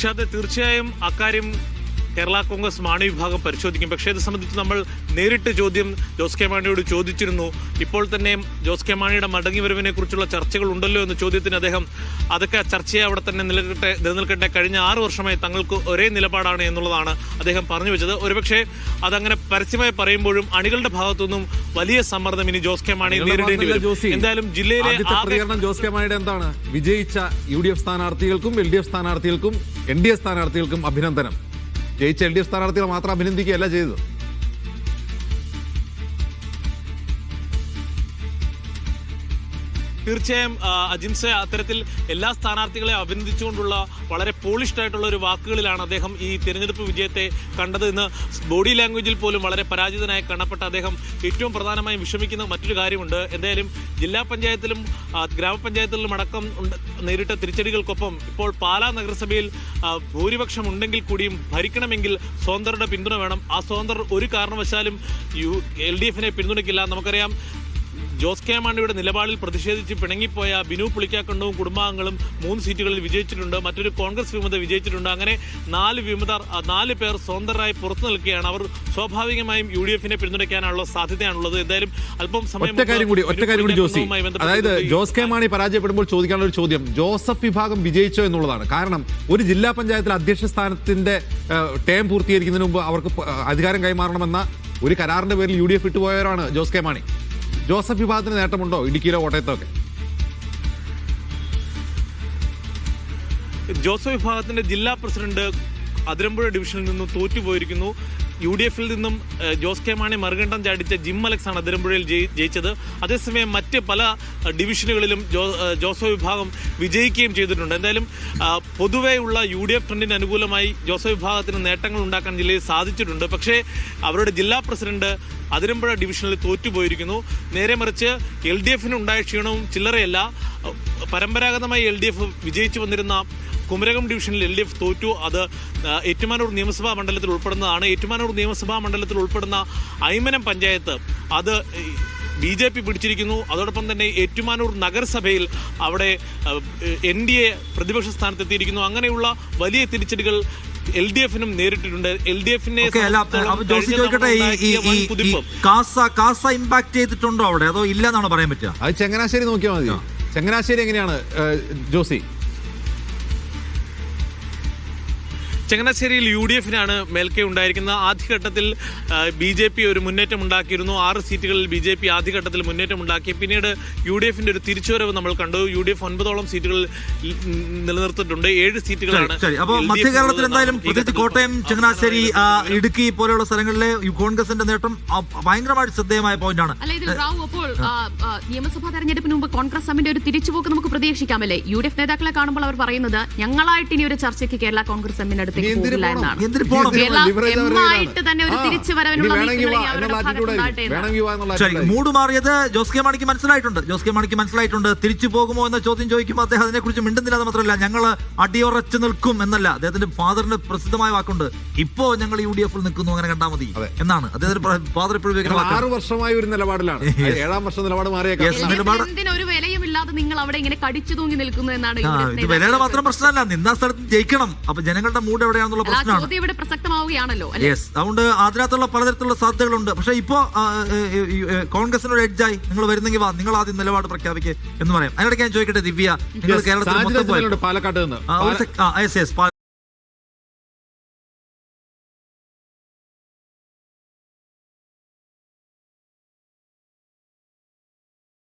നിഷാദ്, തീർച്ചയായും അക്കാര്യം കേരള കോൺഗ്രസ് മാണി വിഭാഗം പരിശോധിക്കും. പക്ഷേ ഇത് സംബന്ധിച്ച് നമ്മൾ നേരിട്ട് ചോദ്യം ജോസ് കെ മാണിയോട് ചോദിച്ചിരുന്നു. ഇപ്പോൾ തന്നെ ജോസ് കെ മാണിയുടെ മടങ്ങിവരവിനെ കുറിച്ചുള്ള ചർച്ചകൾ ഉണ്ടല്ലോ എന്ന ചോദ്യത്തിന് അദ്ദേഹം അതൊക്കെ ചർച്ചയെ അവിടെ തന്നെ നിലനിൽക്കട്ടെ, കഴിഞ്ഞ 6 വർഷമായി തങ്ങൾക്ക് ഒരേ നിലപാടാണ് എന്നുള്ളതാണ് അദ്ദേഹം പറഞ്ഞു വെച്ചത്. ഒരുപക്ഷെ അതങ്ങനെ പരസ്യമായി പറയുമ്പോഴും അണികളുടെ ഭാഗത്തുനിന്നും വലിയ സമ്മർദ്ദം ഇനി ജോസ് കെ മാണി നേരിടേണ്ടി വരും. എന്തായാലും ജില്ലയിലെ ജോസ് കെ മാണിയുടെ എന്താണ്, വിജയിച്ച UDF സ്ഥാനാർത്ഥികൾക്കും LDF സ്ഥാനാർത്ഥികൾക്കും NDA സ്ഥാനാർത്ഥികൾക്കും അഭിനന്ദനം. ജയിച്ച LDF സ്ഥാനാർത്ഥികളെ മാത്രം അഭിനന്ദിക്കുകയല്ല ചെയ്തത്. തീർച്ചയായും അജിൻസെ, അത്തരത്തിൽ എല്ലാ സ്ഥാനാർത്ഥികളെ അഭിനന്ദിച്ചുകൊണ്ടുള്ള വളരെ പോളിഷ്ഡ് ആയിട്ടുള്ള ഒരു വാക്കുകളിലാണ് അദ്ദേഹം ഈ തിരഞ്ഞെടുപ്പ് വിജയത്തെ കണ്ടത്. ഇന്ന് ബോഡി ലാംഗ്വേജിൽ പോലും വളരെ പരാജിതനായി കാണപ്പെട്ട അദ്ദേഹം ഏറ്റവും പ്രധാനമായും വിഷമിക്കുന്ന മറ്റൊരു കാര്യമുണ്ട്. എന്തായാലും ജില്ലാ പഞ്ചായത്തിലും ഗ്രാമപഞ്ചായത്തിലും അടക്കം നേരിട്ട തിരിച്ചടികൾക്കൊപ്പം ഇപ്പോൾ പാലാ നഗരസഭയിൽ ഭൂരിപക്ഷം ഉണ്ടെങ്കിൽ കൂടിയും ഭരിക്കണമെങ്കിൽ സ്വതന്ത്രരുടെ പിന്തുണ വേണം. ആ സ്വതന്ത്രർ ഒരു കാരണവശാലും LDFനെ പിന്തുണയ്ക്കില്ല. നമുക്കറിയാം, ജോസ് കെ മാണിയുടെ നിലപാടിൽ പ്രതിഷേധിച്ച് പിണങ്ങിപ്പോയ ബിനു പുളിക്കാക്കണ്ടവും കുടുംബാംഗങ്ങളും 3 സീറ്റുകളിൽ വിജയിച്ചിട്ടുണ്ട്. മറ്റൊരു കോൺഗ്രസ് വിമത വിജയിച്ചിട്ടുണ്ട്. അങ്ങനെ 4 പേർ സ്വതന്ത്രരായി പുറത്തു നിൽക്കുകയാണ്. അവർ സ്വാഭാവികമായും UDFനെ പിന്തുണയ്ക്കാനുള്ള സാധ്യതയാണുള്ളത്. എന്തായാലും അല്പം സമയം ഒറ്റ കാര്യം കൂടി ജോസി, അതായത് ജോസ് കെ മാണി പരാജയപ്പെടുമ്പോൾ ചോദിക്കാനുള്ള ഒരു ചോദ്യം ജോസഫ് വിഭാഗം വിജയിച്ചോ എന്നുള്ളതാണ്. കാരണം ഒരു ജില്ലാ പഞ്ചായത്തിൽ അധ്യക്ഷ സ്ഥാനത്തിന്റെ ടേം പൂർത്തീകരിക്കുന്നതിന് മുമ്പ് അവർക്ക് അധികാരം കൈമാറണമെന്ന ഒരു കരാറിന്റെ പേരിൽ UDF വിട്ടുപോയവരാണ് ജോസ് കെ മാണി. ജോസഫ് വിഭാഗത്തിന് നേട്ടമുണ്ടോ ഇടുക്കിയിലോ കോട്ടയത്തോ ഒക്കെ? ജോസഫ് വിഭാഗത്തിന്റെ ജില്ലാ പ്രസിഡന്റ് അതിരമ്പുഴ ഡിവിഷനിൽ നിന്നും തോറ്റുപോയിരിക്കുന്നു. UDFിൽ നിന്നും ജോസ് കെ മാണി മറുകണ്ഠം ചാടിച്ച ജിം അലക്സ് ആണ് അതിരമ്പുഴയിൽ ജയിച്ചത്. അതേസമയം മറ്റ് പല ഡിവിഷനുകളിലും ജോസഫ് വിഭാഗം വിജയിക്കുകയും ചെയ്തിട്ടുണ്ട്. എന്തായാലും പൊതുവെയുള്ള UDF ട്രെൻഡിന് അനുകൂലമായി ജോസഫ് വിഭാഗത്തിന് നേട്ടങ്ങൾ ഉണ്ടാക്കാൻ ജില്ലയിൽ സാധിച്ചിട്ടുണ്ട്. പക്ഷേ അവരുടെ ജില്ലാ പ്രസിഡന്റ് അതിരമ്പുഴ ഡിവിഷനിൽ തോറ്റുപോയിരിക്കുന്നു. നേരെ മറിച്ച് LDFനുണ്ടായ ക്ഷീണവും ചില്ലറയല്ല. പരമ്പരാഗതമായി LDF വിജയിച്ചു വന്നിരുന്ന കുമരകം ഡിവിഷനിൽ LDF തോറ്റു. അത് ഏറ്റുമാനൂർ നിയമസഭാ മണ്ഡലത്തിൽ ഉൾപ്പെടുന്നതാണ്. ഏറ്റുമാനൂർ നിയമസഭാ മണ്ഡലത്തിൽ ഉൾപ്പെടുന്ന ഐമനം പഞ്ചായത്ത് അത് BJP പിടിച്ചിരിക്കുന്നു. അതോടൊപ്പം തന്നെ ഏറ്റുമാനൂർ നഗരസഭയിൽ അവിടെ NDA പ്രതിപക്ഷ സ്ഥാനത്തെത്തിയിരിക്കുന്നു. അങ്ങനെയുള്ള വലിയ തിരിച്ചടികൾ LDFനും നേരിട്ടിട്ടുണ്ട്. LDFനെ ഇമ്പാക്ട് ചെയ്തിട്ടുണ്ടോ അവിടെ, അതോ ഇല്ല എന്നാണോ പറയാൻ പറ്റുക? അത് ചങ്ങനാശ്ശേരി നോക്കിയാൽ മതി. ചങ്ങനാശ്ശേരി എങ്ങനെയാണ് ജോസി? ചങ്ങനാശ്ശേരിയിൽ UDFനാണ് മേൽക്കൈ ഉണ്ടായിരിക്കുന്നത്. ആദ്യഘട്ടത്തിൽ BJP ഒരു മുന്നേറ്റം ഉണ്ടാക്കിയിരുന്നു. 6 സീറ്റുകളിൽ BJP ആദ്യഘട്ടത്തിൽ മുന്നേറ്റം ഉണ്ടാക്കി. പിന്നീട് UDFന്റെ ഒരു തിരിച്ചുവരവ് നമ്മൾ കണ്ടു. UDF 9ഓളം സീറ്റുകളിൽ നിലനിർത്തിയിട്ടുണ്ട്. 7 സീറ്റുകളാണ്. അപ്പോൾ മധ്യ കേരളത്തിൽ എന്തായാലും പ്രത്യേകിച്ച് കോട്ടയം, ചങ്ങനാശ്ശേരി, ഇടുക്കി പോലെയുള്ള സ്ഥലങ്ങളിലെ കോൺഗ്രസിന്റെ നേട്ടം ഭയങ്കരമായിട്ട് ശ്രദ്ധേയമായ പോയിന്റാണ്. അപ്പോൾ നിയമസഭാ തെരഞ്ഞെടുപ്പിന് മുമ്പ് കോൺഗ്രസ് എമ്മിന്റെ ഒരു തിരിച്ചുപോക്ക് നമുക്ക് പ്രതീക്ഷിക്കാമല്ലേ? UDF നേതാക്കളെ കാണുമ്പോൾ അവർ പറയുന്നത് ഞങ്ങളായിട്ട് ഇനി ഒരു ചർച്ചയ്ക്ക് കേരള കോൺഗ്രസ് എമ്മിന്റെ അടുത്ത് മൂഡ് മാറിയത് ജോസ് കെ മാണിക്ക് മനസ്സിലായിട്ടുണ്ട്. തിരിച്ചു പോകുമോ എന്ന ചോദ്യം ചോദിക്കുമ്പോൾ അദ്ദേഹം അതിനെക്കുറിച്ച് മിണ്ടുന്നില്ല. അത് മാത്രമല്ല, ഞങ്ങൾ അടിയുറച്ചു നിൽക്കും എന്നല്ല, അദ്ദേഹത്തിന്റെ ഫാദറിന്റെ പ്രസിദ്ധമായ വാക്കുണ്ട്, ഇപ്പോ ഞങ്ങൾ UDFിൽ നിൽക്കുന്നു, അങ്ങനെ കണ്ടാൽ മതി എന്നാണ് അദ്ദേഹത്തിന്റെ ഫാദർ എപ്പോഴും 6 വർഷമായി ഒരു നിലപാടിലാണ്. 7ാം വർഷം നിലപാട് മാറിയേക്കാം. ഒരു വിലയുമില്ലാതെ നിങ്ങൾ അവിടെ ഇങ്ങനെ കടിച്ചു തൂങ്ങി നിൽക്കുന്നു എന്നാണ്. ഇത് വിലയുടെ മാത്രം പ്രശ്നമല്ല, നിന്നാ സ്ഥലത്ത് ജയിക്കണം. അപ്പൊ ജനങ്ങളുടെ മൂഡ് എവിടെയാണെന്നുള്ള പ്രശ്നമാണ് ഇവിടെ പ്രസക്തമാവുകയാണല്ലോ. അതുകൊണ്ട് അതിനകത്തുള്ള പലതരത്തിലുള്ള സാധ്യതകളുണ്ട്. പക്ഷെ ഇപ്പോ കോൺഗ്രസിനോട് എഡ്ജായി നിങ്ങൾ വരുന്നെങ്കിൽ വാ, നിങ്ങൾ ആദ്യം നിലപാട് പ്രഖ്യാപിക്കുക എന്ന് പറയാം. അതിനിടയ്ക്ക് ഞാൻ ചോദിക്കട്ടെ, ദിവ്യ, നിങ്ങൾ കേരളത്തിൽ പാലക്കാട്ട് നിന്ന്